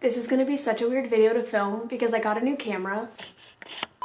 This is gonna be such a weird video to film because I got a new camera.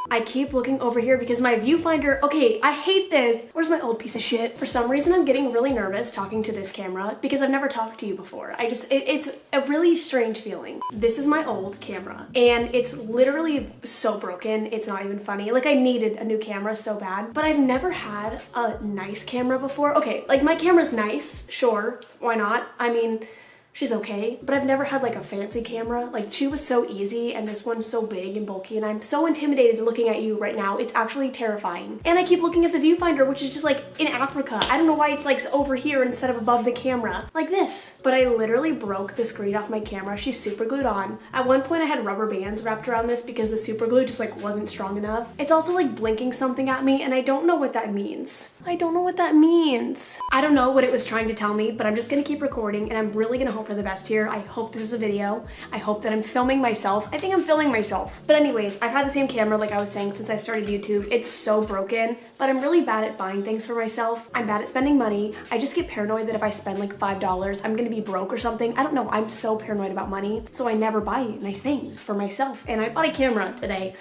I keep looking over here because my viewfinder, okay, I hate this. Where's my old piece of shit? For some reason, I'm getting really nervous talking to this camera because I've never talked to you before. It's a really strange feeling. This is my old camera and it's literally so broken. It's not even funny. Like I needed a new camera so bad, but I've never had a nice camera before. Okay, like my camera's nice, sure, why not? I mean, she's okay, but I've never had like a fancy camera. Like she was so easy and this one's so big and bulky and I'm so intimidated looking at you right now. It's actually terrifying. And I keep looking at the viewfinder, which is just like in Africa. I don't know why it's like over here instead of above the camera, like this. But I literally broke the screen off my camera. She's super glued on. At one point I had rubber bands wrapped around this because the super glue just like wasn't strong enough. It's also like blinking something at me and I don't know what that means. I don't know what that means. I don't know what it was trying to tell me, but I'm just gonna keep recording and I'm really gonna hope for the best here. I hope this is a video. I hope that I'm filming myself. I think I'm filming myself. But anyways, I've had the same camera like I was saying since I started YouTube. It's so broken, but I'm really bad at buying things for myself. I'm bad at spending money. I just get paranoid that if I spend like $5, I'm gonna be broke or something. I don't know. I'm so paranoid about money. So I never buy nice things for myself. And I bought a camera today.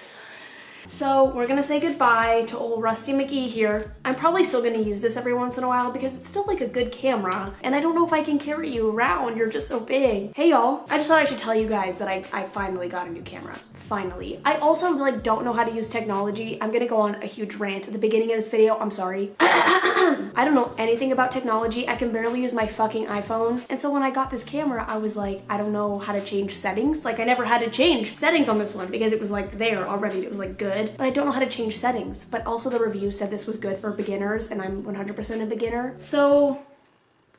So we're gonna say goodbye to old Rusty McGee here. I'm probably still gonna use this every once in a while because it's still like a good camera and I don't know if I can carry you around. You're just so big. Hey y'all, I just thought I should tell you guys that I finally got a new camera. Finally. I also like don't know how to use technology. I'm gonna go on a huge rant at the beginning of this video. I'm sorry. I don't know anything about technology. I can barely use my fucking iPhone. And so when I got this camera, I was like, I don't know how to change settings. Like I never had to change settings on this one because it was like there already. It was like good. But I don't know how to change settings. But also the review said this was good for beginners and I'm 100% a beginner. So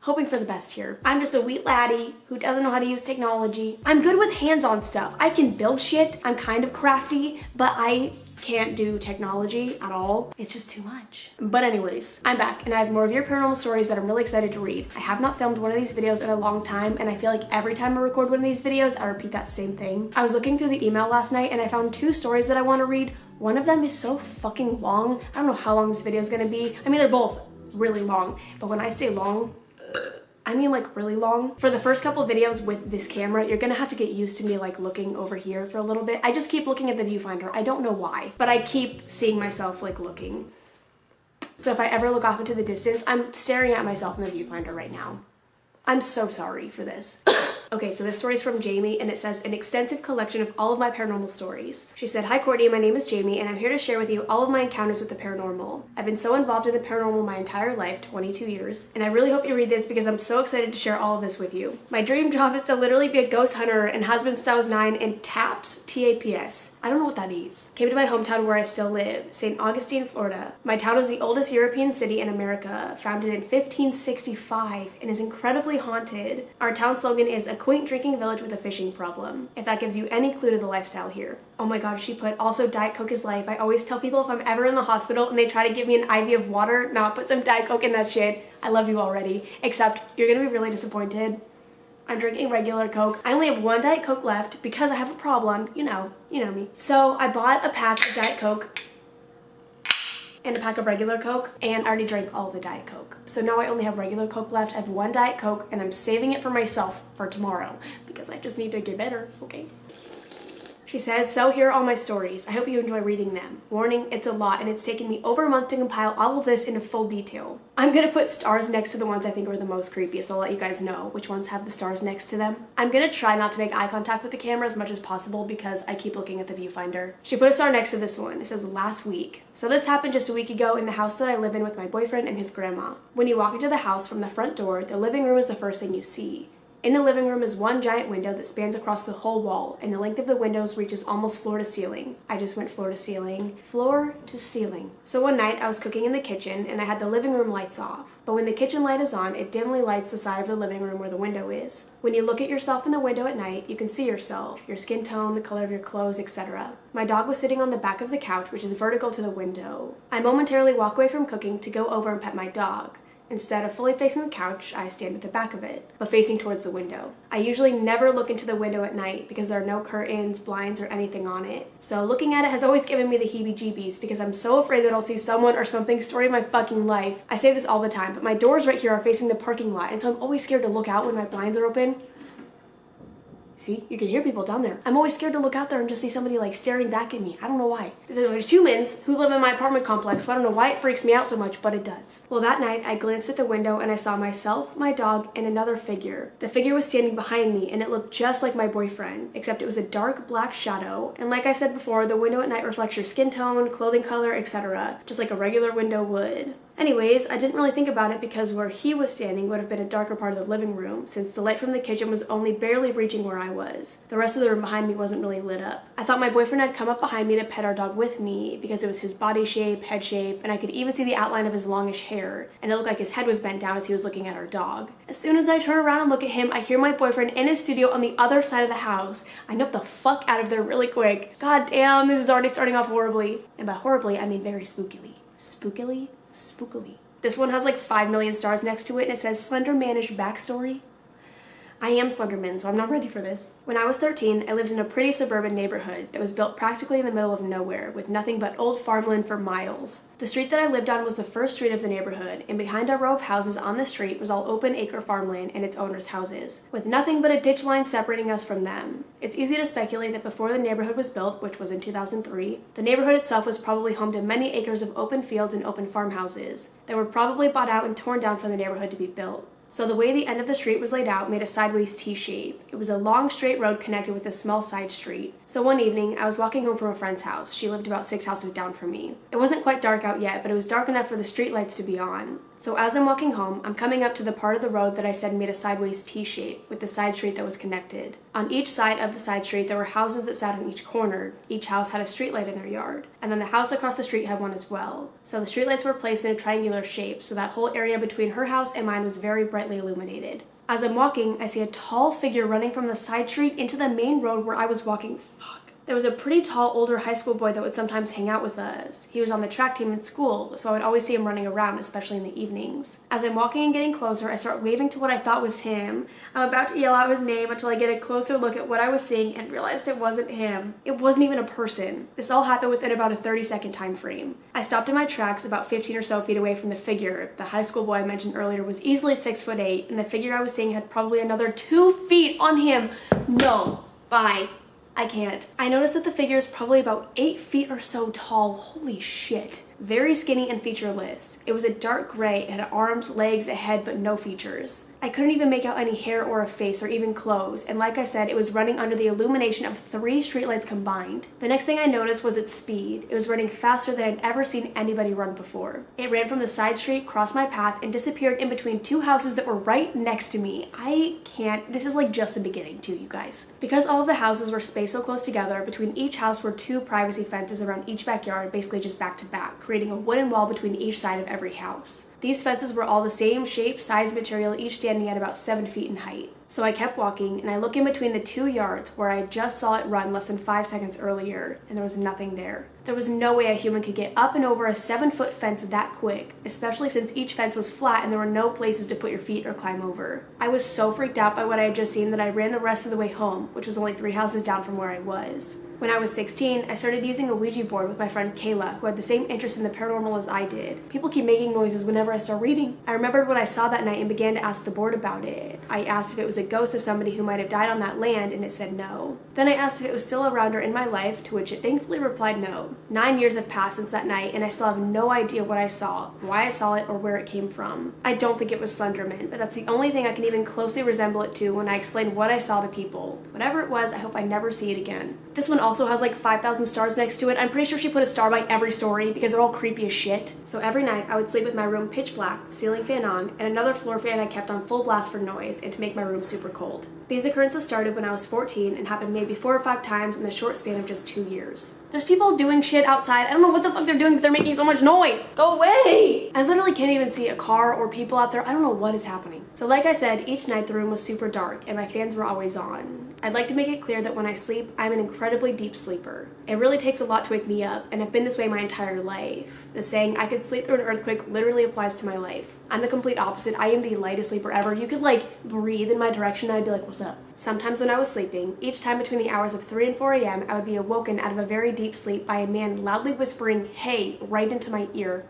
hoping for the best here. I'm just a wee laddie who doesn't know how to use technology. I'm good with hands-on stuff. I can build shit. I'm kind of crafty, but I can't do technology at all. It's just too much. But anyways, I'm back and I have more of your paranormal stories that I'm really excited to read. I have not filmed one of these videos in a long time and I feel like every time I record one of these videos, I repeat that same thing. I was looking through the email last night and I found 2 stories that I want to read. One of them is so fucking long. I don't know how long this video is gonna be. I mean, they're both really long, but when I say long, I mean like really long. For the first couple of videos with this camera, you're gonna have to get used to me like looking over here for a little bit. I just keep looking at the viewfinder. I don't know why, but I keep seeing myself like looking. So if I ever look off into the distance, I'm staring at myself in the viewfinder right now. I'm so sorry for this. Okay, so this story is from Jamie and it says, an extensive collection of all of my paranormal stories. She said, hi Courtney, my name is Jamie and I'm here to share with you all of my encounters with the paranormal. I've been so involved in the paranormal my entire life, 22 years, and I really hope you read this because I'm so excited to share all of this with you. My dream job is to literally be a ghost hunter and husband since I was 9 and TAPS, T-A-P-S. I don't know what that is. Came to my hometown where I still live, St. Augustine, Florida. My town is the oldest European city in America, founded in 1565 and is incredibly haunted. Our town slogan is a quaint drinking village with a fishing problem, if that gives you any clue to the lifestyle here. Oh my god, she put, also Diet Coke is life. I always tell people if I'm ever in the hospital and they try to give me an IV of water, nah, put some Diet Coke in that shit. I love you already. Except, you're gonna be really disappointed. I'm drinking regular Coke. I only have 1 Diet Coke left because I have a problem. You know me. So I bought a pack of Diet Coke and a pack of regular Coke, and I already drank all of the Diet Coke. So now I only have regular Coke left. I have 1 Diet Coke, and I'm saving it for myself for tomorrow because I just need to get better, okay? She said, so here are all my stories. I hope you enjoy reading them. Warning, it's a lot, and it's taken me over a month to compile all of this into full detail. I'm gonna put stars next to the ones I think are the most creepy, so I'll let you guys know which ones have the stars next to them. I'm gonna try not to make eye contact with the camera as much as possible because I keep looking at the viewfinder. She put a star next to this one. It says, last week. So this happened just a week ago in the house that I live in with my boyfriend and his grandma. When you walk into the house from the front door, the living room is the first thing you see. In the living room is 1 giant window that spans across the whole wall, and the length of the windows reaches almost floor to ceiling. I just went floor to ceiling. Floor to ceiling. So one night I was cooking in the kitchen and I had the living room lights off. But when the kitchen light is on, it dimly lights the side of the living room where the window is. When you look at yourself in the window at night, you can see yourself, your skin tone, the color of your clothes, etc. My dog was sitting on the back of the couch, which is vertical to the window. I momentarily walk away from cooking to go over and pet my dog. Instead of fully facing the couch, I stand at the back of it, but facing towards the window. I usually never look into the window at night because there are no curtains, blinds, or anything on it. So looking at it has always given me the heebie-jeebies because I'm so afraid that I'll see someone or something story of my fucking life. I say this all the time, but my doors right here are facing the parking lot, and so I'm always scared to look out when my blinds are open. See, you can hear people down there. I'm always scared to look out there and just see somebody like staring back at me. I don't know why. There's humans who live in my apartment complex, so I don't know why it freaks me out so much, but it does. Well, that night I glanced at the window and I saw myself, my dog, and another figure. The figure was standing behind me and it looked just like my boyfriend, except it was a dark black shadow. And like I said before, the window at night reflects your skin tone, clothing color, etc., just like a regular window would. Anyways, I didn't really think about it because where he was standing would have been a darker part of the living room, since the light from the kitchen was only barely reaching where I was. The rest of the room behind me wasn't really lit up. I thought my boyfriend had come up behind me to pet our dog with me because it was his body shape, head shape, and I could even see the outline of his longish hair, and it looked like his head was bent down as he was looking at our dog. As soon as I turn around and look at him, I hear my boyfriend in his studio on the other side of the house. I nip the fuck out of there really quick. God damn, this is already starting off horribly. And by horribly, I mean very spookily. Spookily? Spookily. This one has like 5 million stars next to it and it says Slenderman-ish backstory. I am Slenderman, so I'm not ready for this. When I was 13, I lived in a pretty suburban neighborhood that was built practically in the middle of nowhere with nothing but old farmland for miles. The street that I lived on was the first street of the neighborhood, and behind our row of houses on the street was all open acre farmland and its owners' houses, with nothing but a ditch line separating us from them. It's easy to speculate that before the neighborhood was built, which was in 2003, the neighborhood itself was probably home to many acres of open fields and open farmhouses that were probably bought out and torn down for the neighborhood to be built. So the way the end of the street was laid out made a sideways T shape. It was a long straight road connected with a small side street. So one evening, I was walking home from a friend's house. She lived about 6 houses down from me. It wasn't quite dark out yet, but it was dark enough for the street lights to be on. So as I'm walking home, I'm coming up to the part of the road that I said made a sideways T shape with the side street that was connected. On each side of the side street, there were houses that sat on each corner. Each house had a street light in their yard. And then the house across the street had one as well. So the street lights were placed in a triangular shape, so that whole area between her house and mine was very brightly illuminated. As I'm walking, I see a tall figure running from the side street into the main road where I was walking. There was a pretty tall older high school boy that would sometimes hang out with us. He was on the track team in school, so I would always see him running around, especially in the evenings. As I'm walking and getting closer, I start waving to what I thought was him. I'm about to yell out his name until I get a closer look at what I was seeing and realized it wasn't him. It wasn't even a person. This all happened within about a 30-second time frame. I stopped in my tracks about 15 or so feet away from the figure. The high school boy I mentioned earlier was easily 6'8", and the figure I was seeing had probably another 2 feet on him. No. Bye. I can't. I noticed that the figure is probably about 8 feet or so tall. Holy shit. Very skinny and featureless. It was a dark gray, it had arms, legs, a head, but no features. I couldn't even make out any hair or a face or even clothes, and like I said, it was running under the illumination of 3 streetlights combined. The next thing I noticed was its speed. It was running faster than I'd ever seen anybody run before. It ran from the side street, crossed my path, and disappeared in between 2 houses that were right next to me. I can't. This is like just the beginning too, you guys. Because all of the houses were spaced so close together, between each house were 2 privacy fences around each backyard, basically just back to back, creating a wooden wall between each side of every house. These fences were all the same shape, size, material, each standing at about 7 feet in height. So I kept walking, and I look in between the 2 yards where I just saw it run less than 5 seconds earlier, and there was nothing there. There was no way a human could get up and over a 7-foot fence that quick, especially since each fence was flat and there were no places to put your feet or climb over. I was so freaked out by what I had just seen that I ran the rest of the way home, which was only 3 houses down from where I was. When I was 16, I started using a Ouija board with my friend Kayla, who had the same interest in the paranormal as I did. People keep making noises whenever I start reading. I remembered what I saw that night and began to ask the board about it. I asked if it was a ghost of somebody who might have died on that land, and it said no. Then I asked if it was still around or in my life, to which it thankfully replied no. 9 years have passed since that night, and I still have no idea what I saw, why I saw it, or where it came from. I don't think it was Slenderman, but that's the only thing I can even closely resemble it to when I explain what I saw to people. Whatever it was, I hope I never see it again. This one also has like 5,000 stars next to it. I'm pretty sure she put a star by every story because they're all creepy as shit. So every night I would sleep with my room pitch black, ceiling fan on, and another floor fan I kept on full blast for noise and to make my room super cold. These occurrences started when I was 14 and happened maybe 4 or 5 times in the short span of just 2 years. There's people doing shit outside. I don't know what the fuck they're doing, but they're making so much noise. Go away! I literally can't even see a car or people out there. I don't know what is happening. So like I said, each night the room was super dark and my fans were always on. I'd like to make it clear that when I sleep, I'm an incredibly deep sleeper. It really takes a lot to wake me up, and I've been this way my entire life. The saying, I could sleep through an earthquake, literally applies to my life. I'm the complete opposite. I am the lightest sleeper ever. You could like breathe in my direction and I'd be like, what's up? Sometimes when I was sleeping, each time between the hours of 3 and 4 a.m., I would be awoken out of a very deep sleep by a man loudly whispering, hey, right into my ear.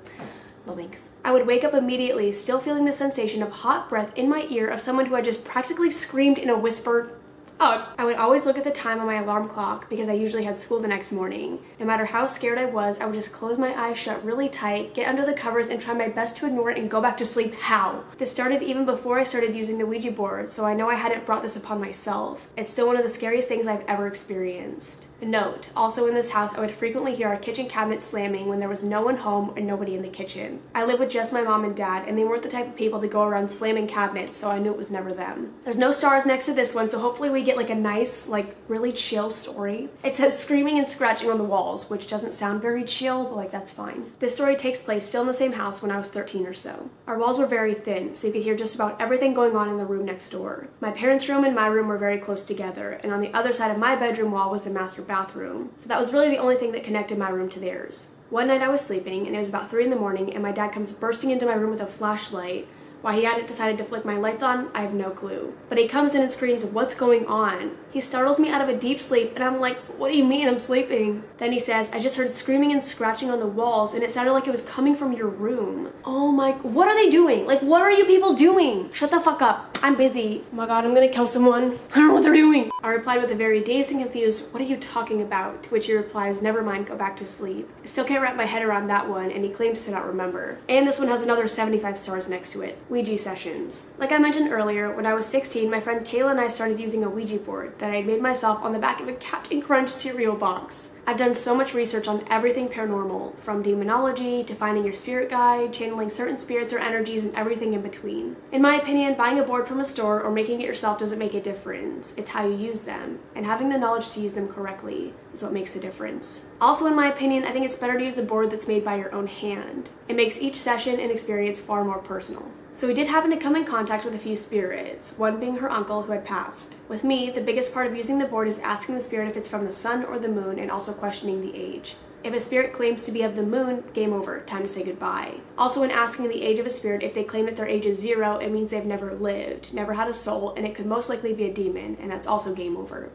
No thanks. I would wake up immediately, still feeling the sensation of hot breath in my ear of someone who had just practically screamed in a whisper, Oh, I would always look at the time on my alarm clock because I usually had school the next morning. No matter how scared I was, I would just close my eyes shut really tight, get under the covers, and try my best to ignore it and go back to sleep. How? This started even before I started using the Ouija board, so I know I hadn't brought this upon myself. It's still one of the scariest things I've ever experienced. Note, also in this house, I would frequently hear our kitchen cabinet slamming when there was no one home and nobody in the kitchen. I live with just my mom and dad, and they weren't the type of people to go around slamming cabinets, so I knew it was never them. There's no stars next to this one, so hopefully we get like a nice, like really chill story. It says screaming and scratching on the walls, which doesn't sound very chill, but like that's fine. This story takes place still in the same house when I was 13 or so. Our walls were very thin, so you could hear just about everything going on in the room next door. My parents' room and my room were very close together, and on the other side of my bedroom wall was the master bathroom, so that was really the only thing that connected my room to theirs. One night I was sleeping, and it was about 3 in the morning, and my dad comes bursting into my room with a flashlight. Why he hadn't decided to flick my lights on, I have no clue. But he comes in and screams, "What's going on?" He startles me out of a deep sleep, and I'm like, "What do you mean I'm sleeping?" Then he says, "I just heard screaming and scratching on the walls, and it sounded like it was coming from your room." Oh my, what are they doing? Like, what are you people doing? Shut the fuck up. I'm busy. Oh my god, I'm gonna kill someone. I don't know what they're doing. I replied with a very dazed and confused, "What are you talking about?" To which he replies, "Never mind, go back to sleep." I still can't wrap my head around that one, and he claims to not remember. And this one has another 75 stars next to it. Ouija sessions. Like I mentioned earlier, when I was 16, my friend Kayla and I started using a Ouija board that I had made myself on the back of a Captain Crunch cereal box. I've done so much research on everything paranormal, from demonology to finding your spirit guide, channeling certain spirits or energies, and everything in between. In my opinion, buying a board from a store or making it yourself doesn't make a difference. It's how you use them, and having the knowledge to use them correctly is what makes the difference. Also, in my opinion, I think it's better to use a board that's made by your own hand. It makes each session and experience far more personal. So we did happen to come in contact with a few spirits, one being her uncle who had passed. With me, the biggest part of using the board is asking the spirit if it's from the sun or the moon, and also questioning the age. If a spirit claims to be of the moon, game over, time to say goodbye. Also, when asking the age of a spirit, if they claim that their age is 0, it means they've never lived, never had a soul, and it could most likely be a demon, and that's also game over.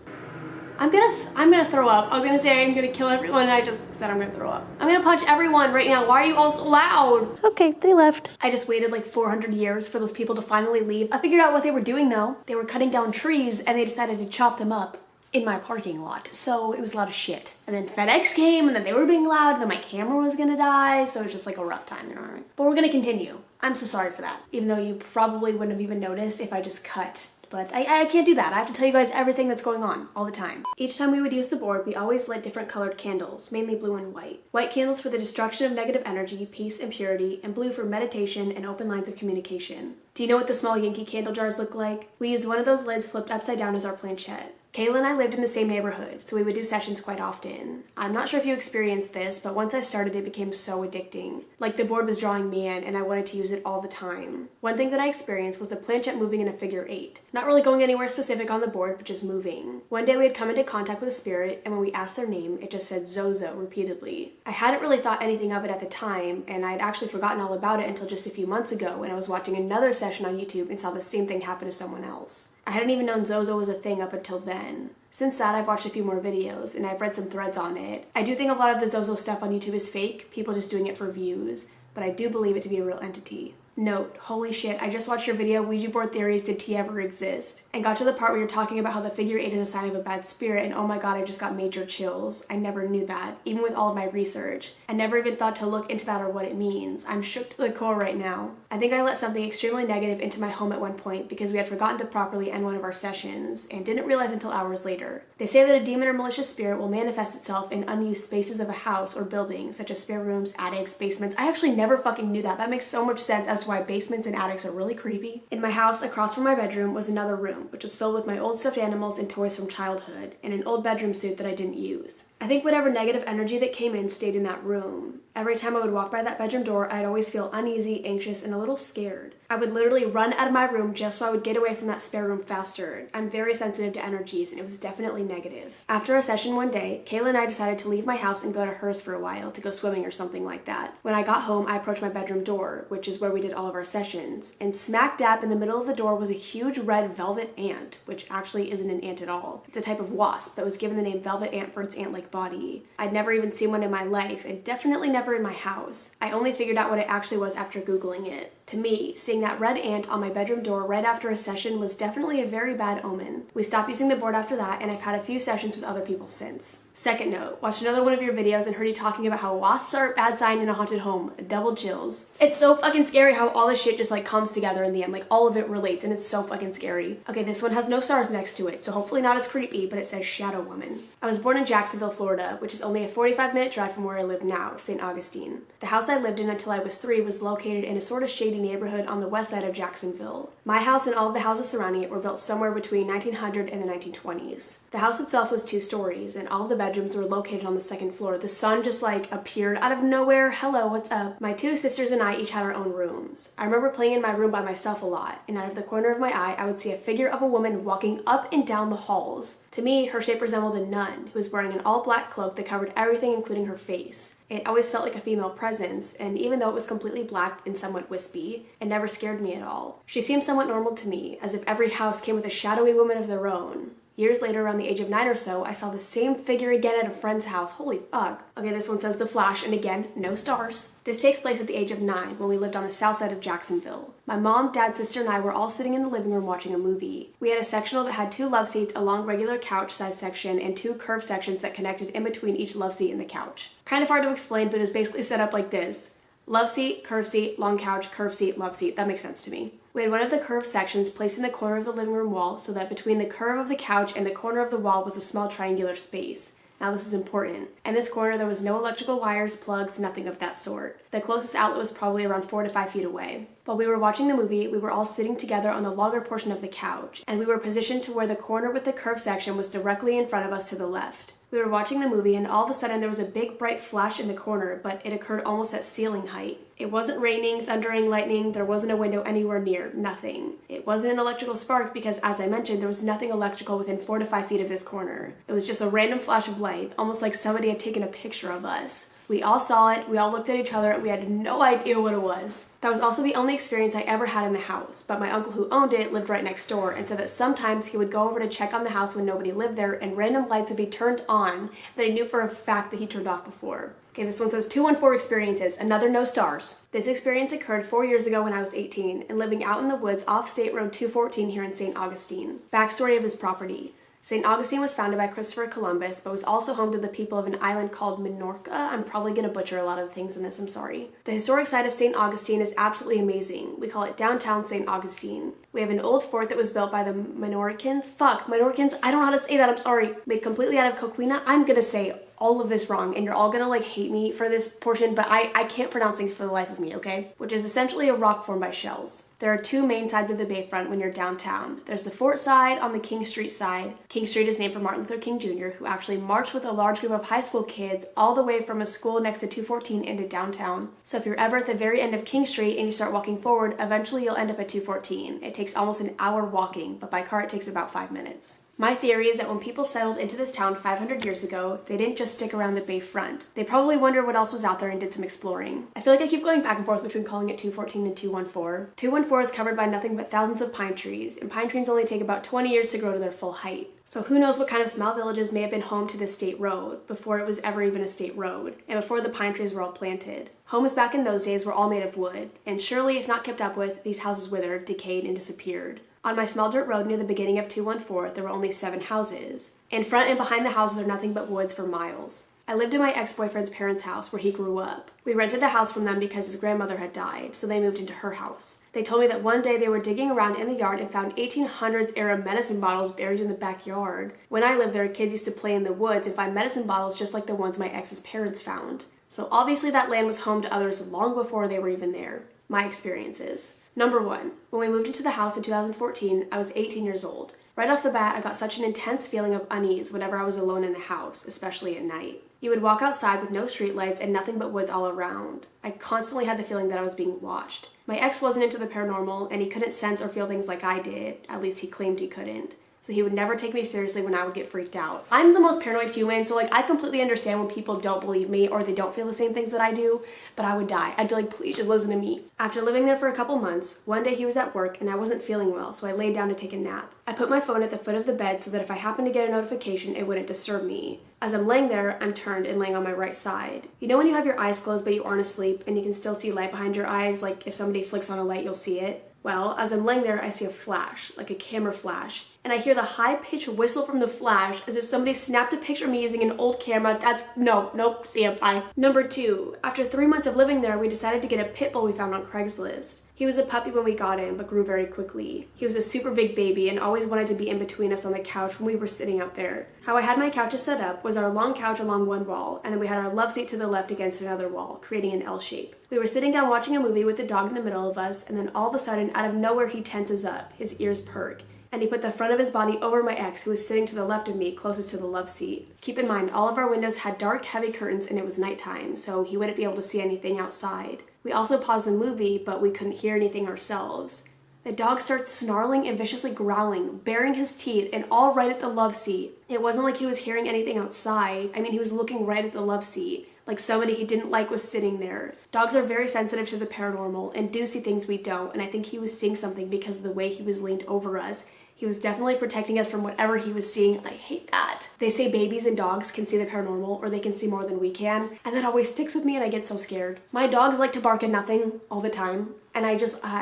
I'm gonna throw up. I was gonna say I'm gonna kill everyone, and I just said I'm gonna throw up. I'm gonna punch everyone right now. Why are you all so loud? Okay, they left. I just waited like 400 years for those people to finally leave. I figured out what they were doing though. They were cutting down trees, and they decided to chop them up in my parking lot. So it was a lot of shit. And then FedEx came, and then they were being loud, and then my camera was gonna die, so it was just like a rough time, you know what I mean? But we're gonna continue. I'm so sorry for that. Even though you probably wouldn't have even noticed if I just cut. But I can't do that. I have to tell you guys everything that's going on all the time. Each time we would use the board, we always lit different colored candles, mainly blue and white. White candles for the destruction of negative energy, peace, and purity, and blue for meditation and open lines of communication. Do you know what the small Yankee candle jars look like? We use one of those lids flipped upside down as our planchette. Kayla and I lived in the same neighborhood, so we would do sessions quite often. I'm not sure if you experienced this, but once I started, it became so addicting. Like the board was drawing me in, and I wanted to use it all the time. One thing that I experienced was the planchette moving in a figure 8. Not really going anywhere specific on the board, but just moving. One day we had come into contact with a spirit, and when we asked their name, it just said Zozo repeatedly. I hadn't really thought anything of it at the time, and I'd actually forgotten all about it until just a few months ago when I was watching another session on YouTube and saw the same thing happen to someone else. I hadn't even known Zozo was a thing up until then. Since that, I've watched a few more videos, and I've read some threads on it. I do think a lot of the Zozo stuff on YouTube is fake, people just doing it for views, but I do believe it to be a real entity. Note, holy shit, I just watched your video, Ouija board theories, did tea ever exist? And got to the part where you're talking about how the figure 8 is a sign of a bad spirit, and oh my god, I just got major chills. I never knew that, even with all of my research. I never even thought to look into that or what it means. I'm shook to the core right now. I think I let something extremely negative into my home at one point because we had forgotten to properly end one of our sessions, and didn't realize until hours later. They say that a demon or malicious spirit will manifest itself in unused spaces of a house or building, such as spare rooms, attics, basements. I actually never fucking knew that. That makes so much sense as to why basements and attics are really creepy. In my house, across from my bedroom, was another room, which was filled with my old stuffed animals and toys from childhood, and an old bedroom suit that I didn't use. I think whatever negative energy that came in stayed in that room. Every time I would walk by that bedroom door, I'd always feel uneasy, anxious, and a little scared. I would literally run out of my room just so I would get away from that spare room faster. I'm very sensitive to energies, and it was definitely negative. After a session one day, Kayla and I decided to leave my house and go to hers for a while to go swimming or something like that. When I got home, I approached my bedroom door, which is where we did all of our sessions, and smack dab in the middle of the door was a huge red velvet ant, which actually isn't an ant at all. It's a type of wasp that was given the name velvet ant for its ant-like body. I'd never even seen one in my life, and definitely never in my house. I only figured out what it actually was after Googling it. To me, seeing that red ant on my bedroom door right after a session was definitely a very bad omen. We stopped using the board after that, and I've had a few sessions with other people since. Second note, watched another one of your videos and heard you talking about how wasps are a bad sign in a haunted home. Double chills. It's so fucking scary how all this shit just like comes together in the end, like all of it relates, and it's so fucking scary. Okay, this one has no stars next to it, so hopefully not as creepy, but it says Shadow Woman. I was born in Jacksonville, Florida, which is only a 45-minute drive from where I live now, St. Augustine. The house I lived in until I was 3 was located in a sort of shady neighborhood on the west side of Jacksonville. My house and all of the houses surrounding it were built somewhere between 1900 and the 1920s. The house itself was 2 stories, and all of the bedrooms were located on the 2nd floor. The sun just like appeared out of nowhere. Hello, what's up? My 2 sisters and I each had our own rooms. I remember playing in my room by myself a lot, and out of the corner of my eye, I would see a figure of a woman walking up and down the halls. To me, her shape resembled a nun who was wearing an all-black cloak that covered everything, including her face. It always felt like a female presence, and even though it was completely black and somewhat wispy, it never scared me at all. She seemed somewhat normal to me, as if every house came with a shadowy woman of their own. Years later, around the age of 9 or so, I saw the same figure again at a friend's house. Holy fuck. Okay, this one says The Flash, and again, no stars. This takes place at the age of 9, when we lived on the south side of Jacksonville. My mom, dad, sister, and I were all sitting in the living room watching a movie. We had a sectional that had 2 love seats, a long regular couch-sized section, and 2 curved sections that connected in between each love seat and the couch. Kind of hard to explain, but it was basically set up like this. Love seat, curved seat, long couch, curved seat, love seat. That makes sense to me. We had one of the curved sections placed in the corner of the living room wall so that between the curve of the couch and the corner of the wall was a small triangular space. Now this is important. In this corner there was no electrical wires, plugs, nothing of that sort. The closest outlet was probably around 4 to 5 feet away. While we were watching the movie, we were all sitting together on the longer portion of the couch, and we were positioned to where the corner with the curved section was directly in front of us to the left. We were watching the movie and all of a sudden there was a big bright flash in the corner, but it occurred almost at ceiling height. It wasn't raining, thundering, lightning, there wasn't a window anywhere near, nothing. It wasn't an electrical spark because, as I mentioned, there was nothing electrical within 4 to 5 feet of this corner. It was just a random flash of light, almost like somebody had taken a picture of us. We all saw it, we all looked at each other, and we had no idea what it was. That was also the only experience I ever had in the house, but my uncle who owned it lived right next door and said that sometimes he would go over to check on the house when nobody lived there and random lights would be turned on that he knew for a fact that he turned off before. Okay, this one says 214 experiences, another no stars. This experience occurred 4 years ago when I was 18 and living out in the woods off State Road 214 here in St. Augustine. Backstory of this property. St. Augustine was founded by Christopher Columbus, but was also home to the people of an island called Minorca. I'm probably going to butcher a lot of the things in this, I'm sorry. The historic site of St. Augustine is absolutely amazing. We call it downtown St. Augustine. We have an old fort that was built by the Minorcans. Minorcans, I don't know how to say that, I'm sorry. Made completely out of coquina. I'm going to say all of this wrong and you're all gonna like hate me for this portion, but I can't pronounce things for the life of me, okay? Which is essentially a rock formed by shells. There are 2 main sides of the bayfront when you're downtown. There's the fort side on the King Street side. King Street is named for Martin Luther King Jr., who actually marched with a large group of high school kids all the way from a school next to 214 into downtown. So if you're ever at the very end of King Street and you start walking forward, eventually you'll end up at 214. It takes almost an hour walking, but by car it takes about 5 minutes. My theory is that when people settled into this town 500 years ago, they didn't just stick around the bay front. They probably wondered what else was out there and did some exploring. I feel like I keep going back and forth between calling it 214 and 214. 214 is covered by nothing but thousands of pine trees, and pine trees only take about 20 years to grow to their full height. So who knows what kind of small villages may have been home to this state road before it was ever even a state road, and before the pine trees were all planted. Homes back in those days were all made of wood, and surely if not kept up with, these houses withered, decayed, and disappeared. On my small dirt road near the beginning of 214, there were only 7 houses. In front and behind the houses are nothing but woods for miles. I lived in my ex-boyfriend's parents' house where he grew up. We rented the house from them because his grandmother had died, so they moved into her house. They told me that one day they were digging around in the yard and found 1800s era medicine bottles buried in the backyard. When I lived there, kids used to play in the woods and find medicine bottles just like the ones my ex's parents found. So obviously that land was home to others long before they were even there. My experiences. Number 1, when we moved into the house in 2014, I was 18 years old. Right off the bat, I got such an intense feeling of unease whenever I was alone in the house, especially at night. You would walk outside with no streetlights and nothing but woods all around. I constantly had the feeling that I was being watched. My ex wasn't into the paranormal, and he couldn't sense or feel things like I did, at least he claimed he couldn't. so he would never take me seriously when I would get freaked out. I'm the most paranoid human, so like I completely understand when people don't believe me or they don't feel the same things that I do, but I would die. I'd be like, please just listen to me. After living there for a couple months, one day he was at work and I wasn't feeling well, so I laid down to take a nap. I put my phone at the foot of the bed so that if I happened to get a notification, it wouldn't disturb me. As I'm laying there, I'm turned and laying on my right side. You know when you have your eyes closed but you aren't asleep and you can still see light behind your eyes, like if somebody flicks on a light, you'll see it? Well, as I'm laying there, I see a flash, like a camera flash, and I hear the high-pitched whistle from the flash as if somebody snapped a picture of me using an old camera. Nope, see ya, bye. Number 2, after 3 months of living there, we decided to get a pit bull we found on Craigslist. He was a puppy when we got him, but grew very quickly. He was a super big baby and always wanted to be in between us on the couch when we were sitting out there. How I had my couches set up was our long couch along one wall, and then we had our love seat to the left against another wall, creating an L shape. We were sitting down watching a movie with the dog in the middle of us, and then all of a sudden, out of nowhere, he tenses up, his ears perk, and he put the front of his body over my ex, who was sitting to the left of me, closest to the love seat. Keep in mind, all of our windows had dark, heavy curtains, and it was nighttime, so he wouldn't be able to see anything outside. We also paused the movie, but we couldn't hear anything ourselves. The dog starts snarling and viciously growling, baring his teeth, and all right at the love seat. It wasn't like he was hearing anything outside. I mean, he was looking right at the love seat, like somebody he didn't like was sitting there. Dogs are very sensitive to the paranormal and do see things we don't, and I think he was seeing something because of the way he was leaned over us. He was definitely protecting us from whatever he was seeing, and I hate that. They say babies and dogs can see the paranormal, or they can see more than we can, and that always sticks with me and I get so scared. My dogs like to bark at nothing all the time, and I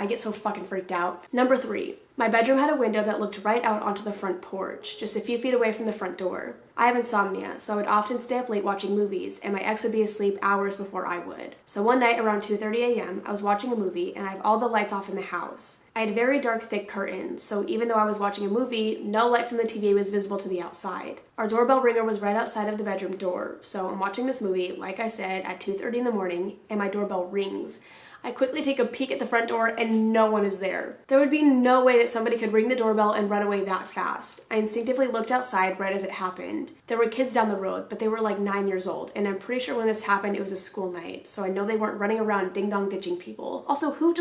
get so fucking freaked out. Number 3, my bedroom had a window that looked right out onto the front porch, just a few feet away from the front door. I have insomnia, so I would often stay up late watching movies, and my ex would be asleep hours before I would. So one night around 2:30 a.m., I was watching a movie, and I have all the lights off in the house. I had very dark, thick curtains, so even though I was watching a movie, no light from the TV was visible to the outside. Our doorbell ringer was right outside of the bedroom door, so I'm watching this movie, like I said, at 2:30 in the morning, and my doorbell rings. I quickly take a peek at the front door and no one is there. There would be no way that somebody could ring the doorbell and run away that fast. I instinctively looked outside right as it happened. There were kids down the road, but they were like 9 years old, and I'm pretty sure when this happened it was a school night, so I know they weren't running around ding-dong ditching people. Also, who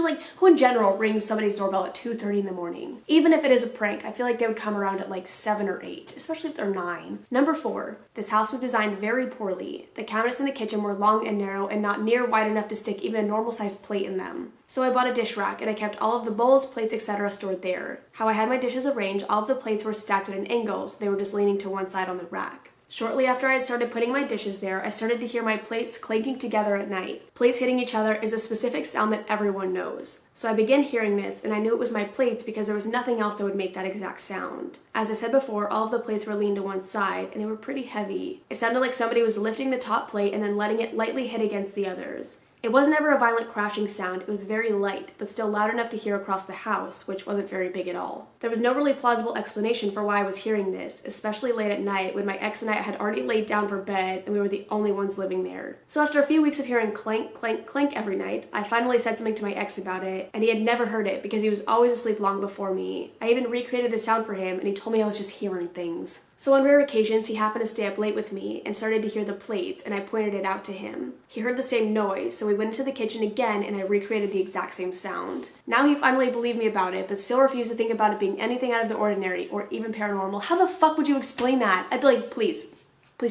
in general rings somebody's doorbell at 2:30 in the morning? Even if it is a prank, I feel like they would come around at like 7 or 8, especially if they're 9. Number 4, this house was designed very poorly. The cabinets in the kitchen were long and narrow and not near wide enough to stick even a normal sized plate in them. So I bought a dish rack and I kept all of the bowls, plates, etc. stored there. How I had my dishes arranged, all of the plates were stacked at an angle, so they were just leaning to one side on the rack. Shortly after I had started putting my dishes there, I started to hear my plates clanking together at night. Plates hitting each other is a specific sound that everyone knows. So I began hearing this, and I knew it was my plates because there was nothing else that would make that exact sound. As I said before, all of the plates were leaned to one side, and they were pretty heavy. It sounded like somebody was lifting the top plate and then letting it lightly hit against the others. It wasn't ever a violent crashing sound, it was very light, but still loud enough to hear across the house, which wasn't very big at all. There was no really plausible explanation for why I was hearing this, especially late at night when my ex and I had already laid down for bed and we were the only ones living there. So after a few weeks of hearing clank, clank, clank every night, I finally said something to my ex about it, and he had never heard it because he was always asleep long before me. I even recreated the sound for him, and he told me I was just hearing things. So on rare occasions, he happened to stay up late with me and started to hear the plates, and I pointed it out to him. He heard the same noise, so we went into the kitchen again and I recreated the exact same sound. Now he finally believed me about it, but still refused to think about it being anything out of the ordinary or even paranormal. How the fuck would you explain that? I'd be like, please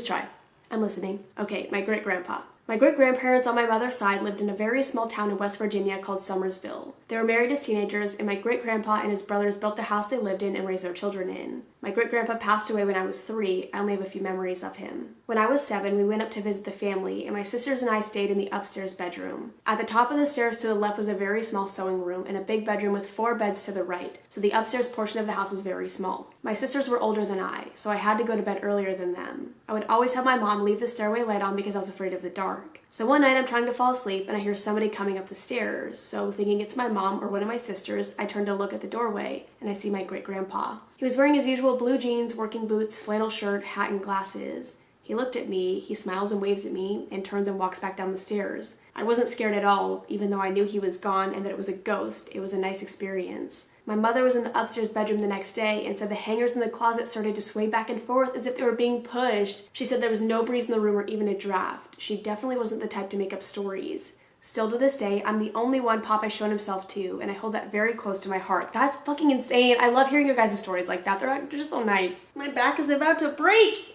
try. I'm listening. Okay, my great-grandpa. My great-grandparents on my mother's side lived in a very small town in West Virginia called Summersville. They were married as teenagers, and my great-grandpa and his brothers built the house they lived in and raised their children in. My great-grandpa passed away when I was 3. I only have a few memories of him. When I was 7, we went up to visit the family, and my sisters and I stayed in the upstairs bedroom. At the top of the stairs to the left was a very small sewing room and a big bedroom with 4 beds to the right, so the upstairs portion of the house was very small. My sisters were older than I, so I had to go to bed earlier than them. I would always have my mom leave the stairway light on because I was afraid of the dark. So one night I'm trying to fall asleep and I hear somebody coming up the stairs, so thinking it's my mom or one of my sisters, I turn to look at the doorway and I see my great-grandpa. He was wearing his usual blue jeans, working boots, flannel shirt, hat, and glasses. He looked at me, he smiles and waves at me, and turns and walks back down the stairs. I wasn't scared at all, even though I knew he was gone and that it was a ghost. It was a nice experience. My mother was in the upstairs bedroom the next day and said the hangers in the closet started to sway back and forth as if they were being pushed. She said there was no breeze in the room or even a draft. She definitely wasn't the type to make up stories. Still to this day, I'm the only one Pop has shown himself to, and I hold that very close to my heart. That's fucking insane. I love hearing your guys' stories like that. They're just so nice. My back is about to break.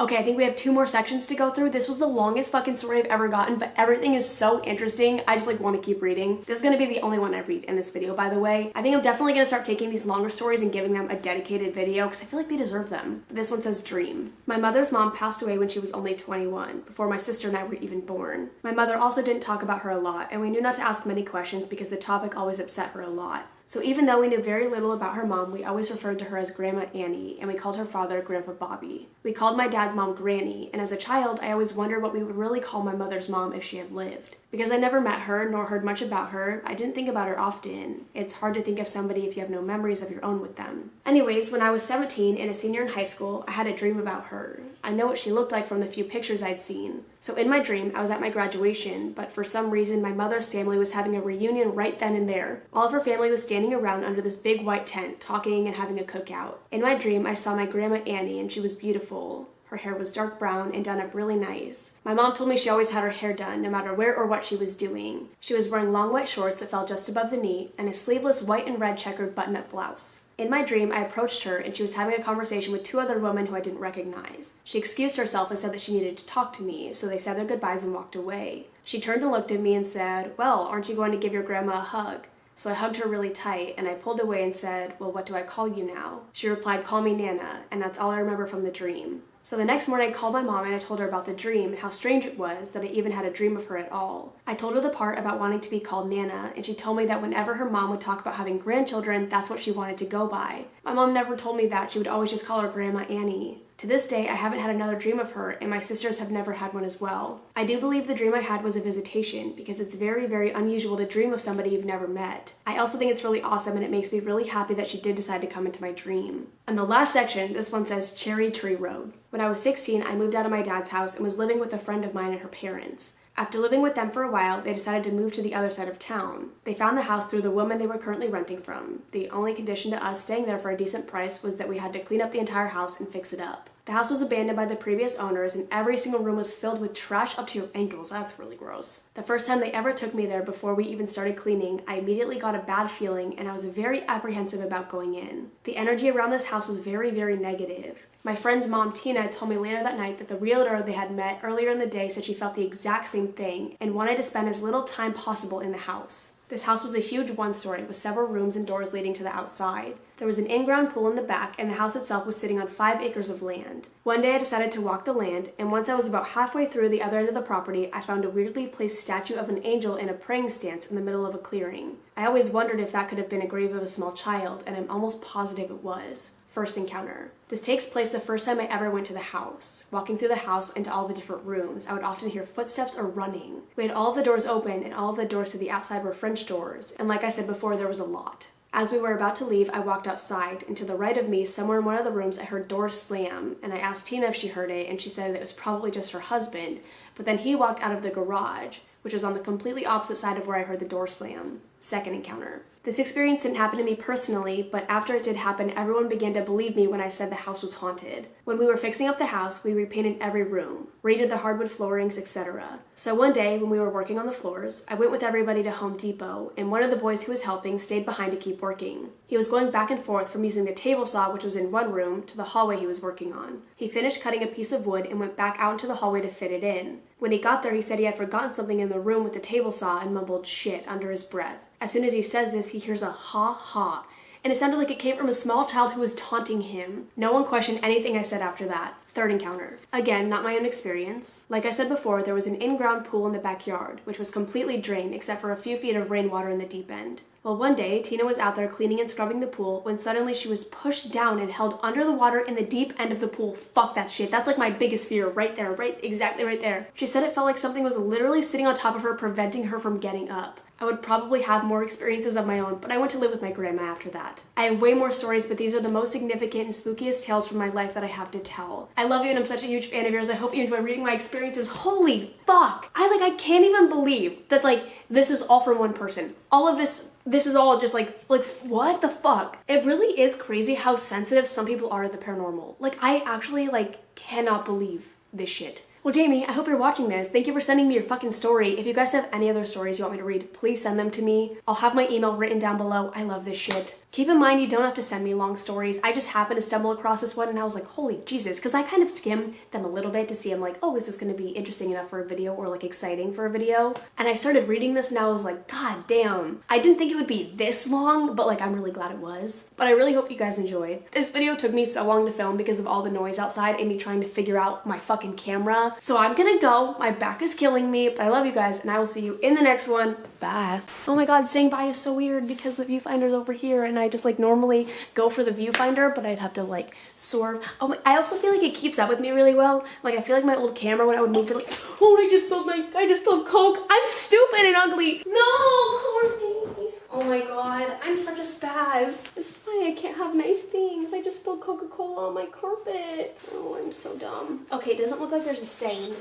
Okay, I think we have 2 more sections to go through. This was the longest fucking story I've ever gotten, but everything is so interesting. I just want to keep reading. This is gonna be the only one I read in this video, by the way. I think I'm definitely gonna start taking these longer stories and giving them a dedicated video because I feel like they deserve them. This one says dream. My mother's mom passed away when she was only 21, before my sister and I were even born. My mother also didn't talk about her a lot, and we knew not to ask many questions because the topic always upset her a lot. So even though we knew very little about her mom, we always referred to her as Grandma Annie, and we called her father Grandpa Bobby. We called my dad's mom Granny, and as a child, I always wondered what we would really call my mother's mom if she had lived. Because I never met her, nor heard much about her, I didn't think about her often. It's hard to think of somebody if you have no memories of your own with them. Anyways, when I was 17 and a senior in high school, I had a dream about her. I know what she looked like from the few pictures I'd seen. So in my dream, I was at my graduation, but for some reason, my mother's family was having a reunion right then and there. All of her family was standing around under this big white tent, talking and having a cookout. In my dream, I saw my Grandma Annie, and she was beautiful. Her hair was dark brown and done up really nice. My mom told me she always had her hair done, no matter where or what she was doing. She was wearing long white shorts that fell just above the knee and a sleeveless white and red checkered button-up blouse. In my dream, I approached her and she was having a conversation with 2 other women who I didn't recognize. She excused herself and said that she needed to talk to me, so they said their goodbyes and walked away. She turned and looked at me and said, "Well, aren't you going to give your grandma a hug?" So I hugged her really tight, and I pulled away and said, "Well, what do I call you now?" She replied, "Call me Nana," and that's all I remember from the dream. So the next morning I called my mom and I told her about the dream and how strange it was that I even had a dream of her at all. I told her the part about wanting to be called Nana, and she told me that whenever her mom would talk about having grandchildren, that's what she wanted to go by. My mom never told me that. She would always just call her Grandma Annie. To this day, I haven't had another dream of her, and my sisters have never had one as well. I do believe the dream I had was a visitation, because it's very, very unusual to dream of somebody you've never met. I also think it's really awesome, and it makes me really happy that she did decide to come into my dream. And the last section, this one says Cherry Tree Road. When I was 16, I moved out of my dad's house and was living with a friend of mine and her parents. After living with them for a while, they decided to move to the other side of town. They found the house through the woman they were currently renting from. The only condition to us staying there for a decent price was that we had to clean up the entire house and fix it up. The house was abandoned by the previous owners, and every single room was filled with trash up to your ankles. That's really gross. The first time they ever took me there before we even started cleaning, I immediately got a bad feeling, and I was very apprehensive about going in. The energy around this house was very, very negative. My friend's mom, Tina, told me later that night that the realtor they had met earlier in the day said she felt the exact same thing and wanted to spend as little time possible in the house. This house was a huge one-story with several rooms and doors leading to the outside. There was an in-ground pool in the back, and the house itself was sitting on 5 acres of land. One day I decided to walk the land, and once I was about halfway through the other end of the property, I found a weirdly placed statue of an angel in a praying stance in the middle of a clearing. I always wondered if that could have been a grave of a small child, and I'm almost positive it was. First encounter. This takes place the first time I ever went to the house. Walking through the house into all the different rooms, I would often hear footsteps or running. We had all of the doors open, and all of the doors to the outside were French doors, and like I said before, there was a lot. As we were about to leave, I walked outside, and to the right of me, somewhere in one of the rooms, I heard doors slam, and I asked Tina if she heard it, and she said it was probably just her husband, but then he walked out of the garage, which was on the completely opposite side of where I heard the door slam. Second encounter. This experience didn't happen to me personally, but after it did happen, everyone began to believe me when I said the house was haunted. When we were fixing up the house, we repainted every room, redid the hardwood floorings, etc. So one day, when we were working on the floors, I went with everybody to Home Depot, and one of the boys who was helping stayed behind to keep working. He was going back and forth from using the table saw, which was in one room, to the hallway he was working on. He finished cutting a piece of wood and went back out into the hallway to fit it in. When he got there, he said he had forgotten something in the room with the table saw and mumbled "shit" under his breath. As soon as he says this, he hears a ha ha, and it sounded like it came from a small child who was taunting him. No one questioned anything I said after that. Third encounter. Again, not my own experience. Like I said before, there was an in-ground pool in the backyard, which was completely drained except for a few feet of rainwater in the deep end. Well, one day, Tina was out there cleaning and scrubbing the pool when suddenly she was pushed down and held under the water in the deep end of the pool. Fuck that shit. That's like my biggest fear right there, exactly right there. She said it felt like something was literally sitting on top of her, preventing her from getting up. I would probably have more experiences of my own, but I went to live with my grandma after that. I have way more stories, but these are the most significant and spookiest tales from my life that I have to tell. I love you and I'm such a huge fan of yours. I hope you enjoy reading my experiences. Holy fuck! I can't even believe that this is all from one person. All of this is all just like what the fuck? It really is crazy how sensitive some people are to the paranormal. I actually cannot believe this shit. Well, Jamie, I hope you're watching this. Thank you for sending me your fucking story. If you guys have any other stories you want me to read, please send them to me. I'll have my email written down below. I love this shit. Keep in mind, you don't have to send me long stories. I just happened to stumble across this one and I was like, holy Jesus, because I kind of skimmed them a little bit to see, I'm like, oh, is this going to be interesting enough for a video or like exciting for a video? And I started reading this and I was like, god damn. I didn't think it would be this long, but like I'm really glad it was. But I really hope you guys enjoyed. This video took me so long to film because of all the noise outside and me trying to figure out my fucking camera. So I'm gonna go. My back is killing me, but I love you guys and I will see you in the next one. Bye. Oh my god, saying bye is so weird because the viewfinder's over here and I just like normally go for the viewfinder, but I'd have to like swerve. Oh my, I also feel like it keeps up with me really well. Like I feel like my old camera when I would move for like, oh, I just spilled Coke. I'm stupid and ugly. No, Courtney. Oh my god, I'm such a spaz. This is why I can't have nice things. I just spilled Coca-Cola on my carpet. Oh, I'm so dumb. Okay, it doesn't look like there's a stain.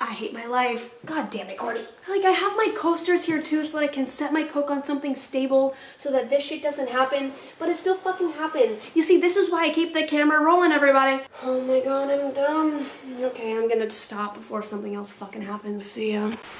I hate my life. God damn it, Courtney. Like, I have my coasters here too so that I can set my Coke on something stable so that this shit doesn't happen, but it still fucking happens. You see, this is why I keep the camera rolling, everybody. Oh my god, I'm dumb. Okay, I'm gonna stop before something else fucking happens. See ya.